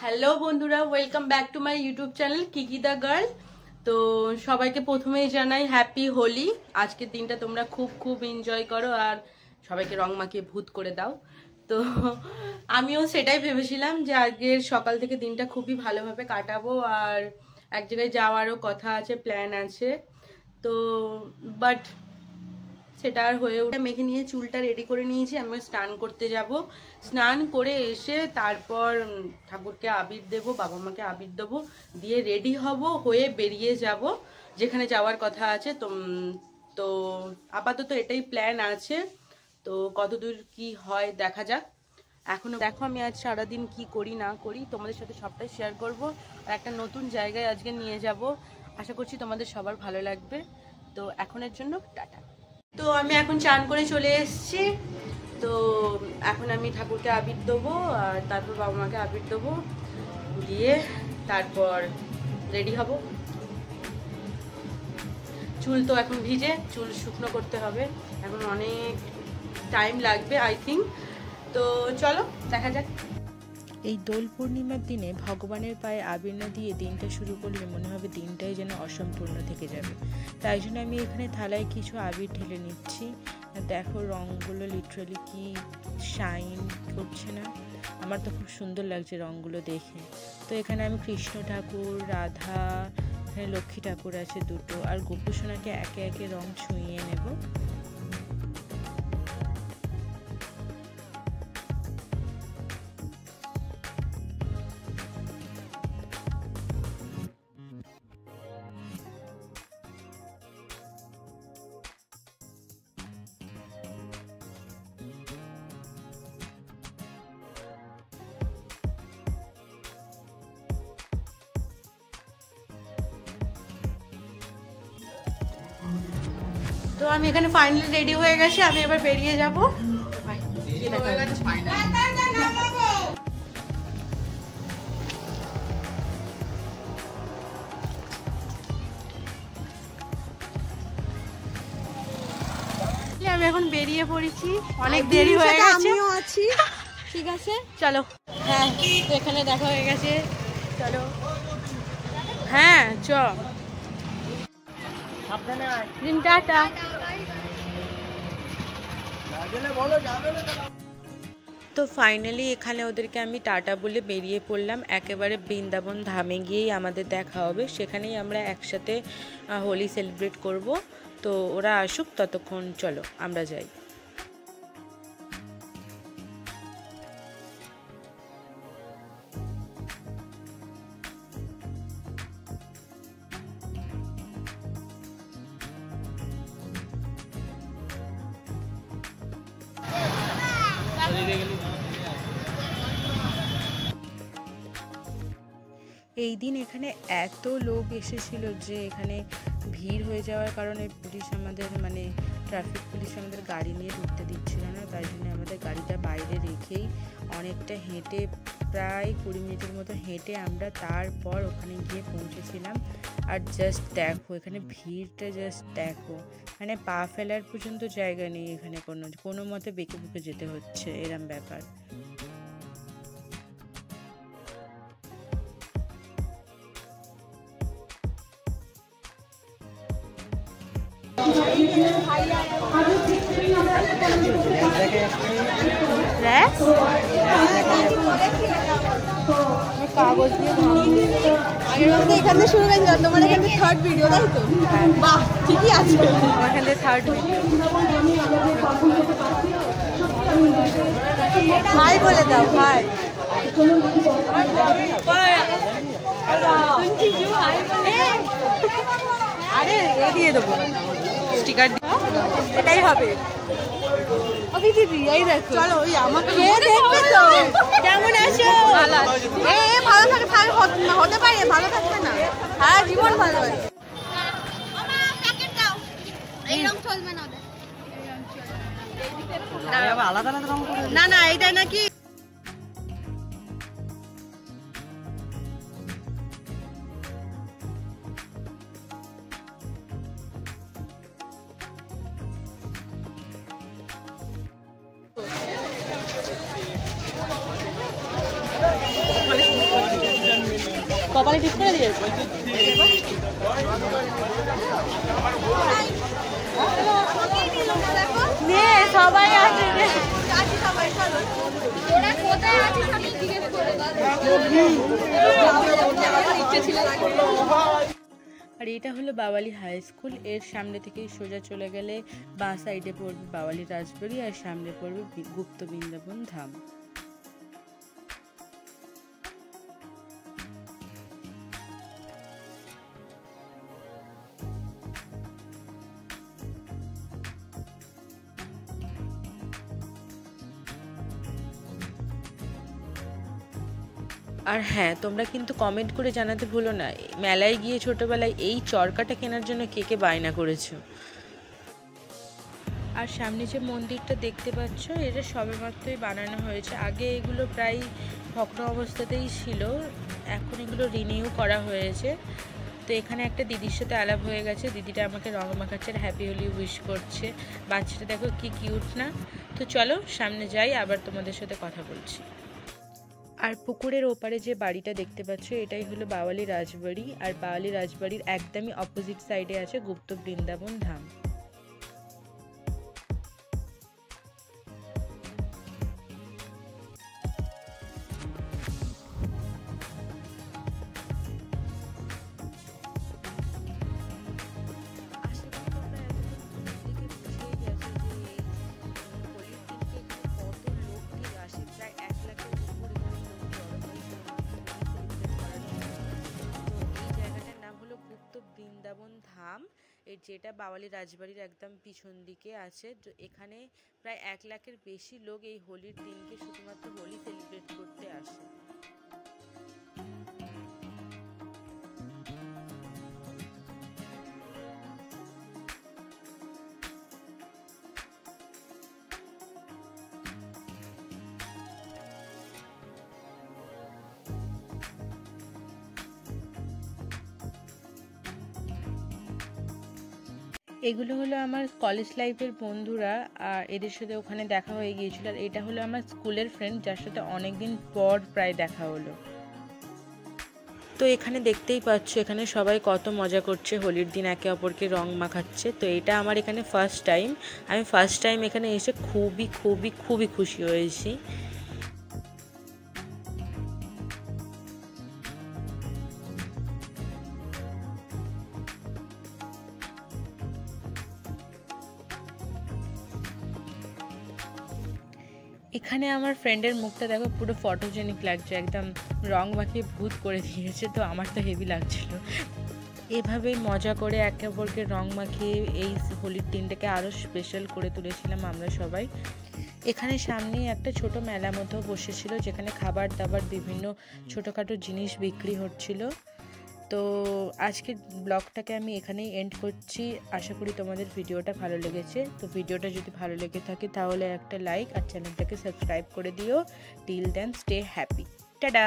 Hello বন্ধুরা, welcome back to my YouTube channel Kiki the girl. তো সবাইকে প্রথমেই জানাই হ্যাপি হোলি। আজকের দিনটা তোমরা খুব খুব এনজয় করো আর সবাইকে রং মাখিয়ে ভূত করে দাও। তো আমিও সেটাই ভেবেছিলাম যে আজকের সকাল থেকে দিনটা খুবই ভালোভাবে কাটাবো, আর এক জায়গায় যাওয়ারও কথা আছে, প্ল্যান আছে। তো বাট সেটা আর হয়ে ওঠে। মেখে নিয়ে চুলটা রেডি করে নিয়েছি, আমি স্নান করতে যাব। স্নান করে এসে তারপর ঠাকুরকে আবির দেব, বাবা মাকে আবির দেবো, দিয়ে রেডি হব, হয়ে বেরিয়ে যাব যেখানে যাওয়ার কথা আছে। তো আপাতত এটাই প্ল্যান আছে। তো কতদূর কি হয় দেখা যাক। এখনো দেখো আমি আজ সারাদিন কি করি না করি তোমাদের সাথে সবটাই শেয়ার করব। আর একটা নতুন জায়গায় আজকে নিয়ে যাব, আশা করছি তোমাদের সবার ভালো লাগবে। তো এখনের জন্য টাটা। তো আমি এখন চান করে চলে এসেছি। তো এখন আমি ঠাকুরকে আবির দেবো আর তারপর বাবা মাকে আবির দেবো, দিয়ে তারপর রেডি হব। চুল তো এখন ভিজে, চুল শুকনো করতে হবে, এখন অনেক টাইম লাগবে আই থিঙ্ক। তো চলো দেখা যাক। এই দোল পূর্ণিমার দিনে ভগবানের পায়ে আবির না দিয়ে দিনটা শুরু করলে মনে হবে দিনটাই যেন অসম্পূর্ণ থেকে যাবে। তাই জন্য আমি এখানে থালায় কিছু আবির ঢেলে নিচ্ছি। দেখো রঙগুলো লিটারালি কি শাইন করছে না? আমার তো খুব সুন্দর লাগছে রঙগুলো দেখে। তো এখানে আমি কৃষ্ণ ঠাকুর, রাধা, এখানে লক্ষ্মী ঠাকুর আছে দুটো, আর গোপুসোনাকে একে একে রং ছুঁইয়ে নেব। তো আমি এখানে ফাইনালি রেডি হয়ে গেছি, আমি এবার বেরিয়ে যাব। আমি এখন বেরিয়ে পড়েছি, অনেক দেরি হয়ে গেছে। আমিও আছি, ঠিক আছে চলো। হ্যাঁ এখানে দেখা হয়ে গেছে, চলো। হ্যাঁ চ টাটা। তো ফাইনালি এখানে ওদেরকে আমি টাটা বলে বেরিয়ে পড়লাম। একেবারে বৃন্দাবন ধামে গিয়েই আমাদের দেখা হবে, সেখানেই আমরা একসাথে হোলি সেলিব্রেট করব। তো ওরা আসুক, ততক্ষণ চলো আমরা যাই। এই দিন এখানে এত লোক এসেছিল যে এখানে ভিড় হয়ে যাওয়ার কারণে পুলিশ আমাদের ট্রাফিক পুলিশ আমাদের গাড়ি নিয়ে ঢুকতে দিচ্ছিল না। তাই জন্য আমাদের গাড়িটা বাইরে রেখেই অনেকটা হেঁটে, প্রায় 20 মিনিটের মতো হেঁটে আমরা তারপর ওখানে গিয়ে পৌঁছেছিলাম। আর জাস্ট দেখো এখানে ভিড়টা, জাস্ট দেখো, পা ফেলার পর্যন্ত জায়গা নেই এখানে, কোনো মতে বেঁকে বুকে যেতে হচ্ছে, এরম ব্যাপার। কাগজ দিয়ে এখানে শুরু হয়ে গেল তোমার এখানে থার্ড ভিডিও, তাই তো? বাহ, ঠিকই আছে, এখানে থার্ড ভিডিও। ভাই বলে দাও, ভাই। আরে এ দিয়ে দেবো, স্টিকার দিয়ে, এটাই হবে। এই দেখো, চলো ওই আমাকে দেখবে তো কেমন আছো? ভালো থাকে, হতে পারে ভালো থাকবে না। হ্যাঁ, জীবন ভালো আছে। আলাদা আলাদা রং করে না, না এইটাই নাকি। কপালে ঠিক করে দিয়েছে। নে সবাই আছে রে, সবাই চলো। ওরা কোথায় আছিস আমি জিজ্ঞেস করে ইচ্ছে ছিল। আর এটা হলো বাওয়ালি হাই স্কুল। এর সামনে থেকেই সোজা চলে গেলে বাঁ সাইডে পড়বে বাওয়ালি রাজবাড়ি আর সামনে পড়বে গুপ্ত বৃন্দাবন ধাম। আর হ্যাঁ, তোমরা কিন্তু কমেন্ট করে জানাতে ভুলো না মেলায় গিয়ে ছোটবেলায় এই চরকাটা কেনার জন্য কে কে বায়না করেছো। আর সামনে যে মন্দিরটা দেখতে পাচ্ছ, এটা সবেমাত্রই বানানো হয়েছে। আগে এগুলো প্রায় ভগ্ন অবস্থাতেই ছিল, এখন এগুলো রিনিউ করা হয়েছে। তো এখানে একটা দিদির সাথে আলাপ হয়ে গেছে, দিদিটা আমাকে রং মাখাচ্ছে, হ্যাপি হোলি উইশ করছে। বাচ্চাটা দেখো কি কিউট না। তো চলো সামনে যাই, আবার তোমাদের সাথে কথা বলছি। আর পুকুরের ওপারে যে বাড়িটা দেখতে পাচ্ছ, এটাই হলো বাওয়ালি রাজবাড়ি। আর বাওয়ালি রাজবাড়ির একদমই অপোজিট সাইডে আছে গুপ্ত বৃন্দাবন ধাম। বৃন্দাবন ধাম, এর যেটা বাওয়ালি রাজবাড়ির একদম পিছন দিকে আছে। তো এখানে প্রায় 1 লাখের বেশি লোক এই হোলির দিনকে শুধুমাত্র হোলি সেলিব্রেট করতে আসে। এগুলো হলো আমার কলেজ লাইফের বন্ধুরা, আর এদের সাথে ওখানে দেখা হয়ে গিয়েছিল। আর এটা হলো আমার স্কুলের ফ্রেন্ড, যার সাথে অনেকদিন পর প্রায় দেখা হলো। তো এখানে দেখতেই পাচ্ছ এখানে সবাই কত মজা করছে, হোলির দিন একে অপরকে রং মাখাচ্ছে। তো এটা আমার এখানে ফার্স্ট টাইম, আমি ফার্স্ট টাইম এখানে এসে খুবই খুবই খুবই খুশি হয়েছি। এখানে আমার ফ্রেন্ডের মুখটা দেখো পুরো ফটোজেনিক লাগছে, একদম রং মাখিয়ে ভূত করে দিয়েছে। তো আমার তো হেভি লাগছিল। এভাবেই মজা করে একে অপরকে রং মাখিয়ে এই হোলির দিনটাকে আরও স্পেশাল করে তুলেছিলাম আমরা সবাই। এখানে সামনেই একটা ছোট মেলা মতো বসেছিল, যেখানে খাবার দাবার বিভিন্ন ছোটোখাটো জিনিস বিক্রি হচ্ছিল। তো আজকের ব্লগটাকে আমি এখানেই এন্ড করছি। আশা করি তোমাদের ভিডিওটা ভালো লেগেছে। তো ভিডিওটা যদি ভালো লেগে থাকে তাহলে একটা লাইক আর চ্যানেলটাকে সাবস্ক্রাইব করে দিও। Till then stay happy, tata.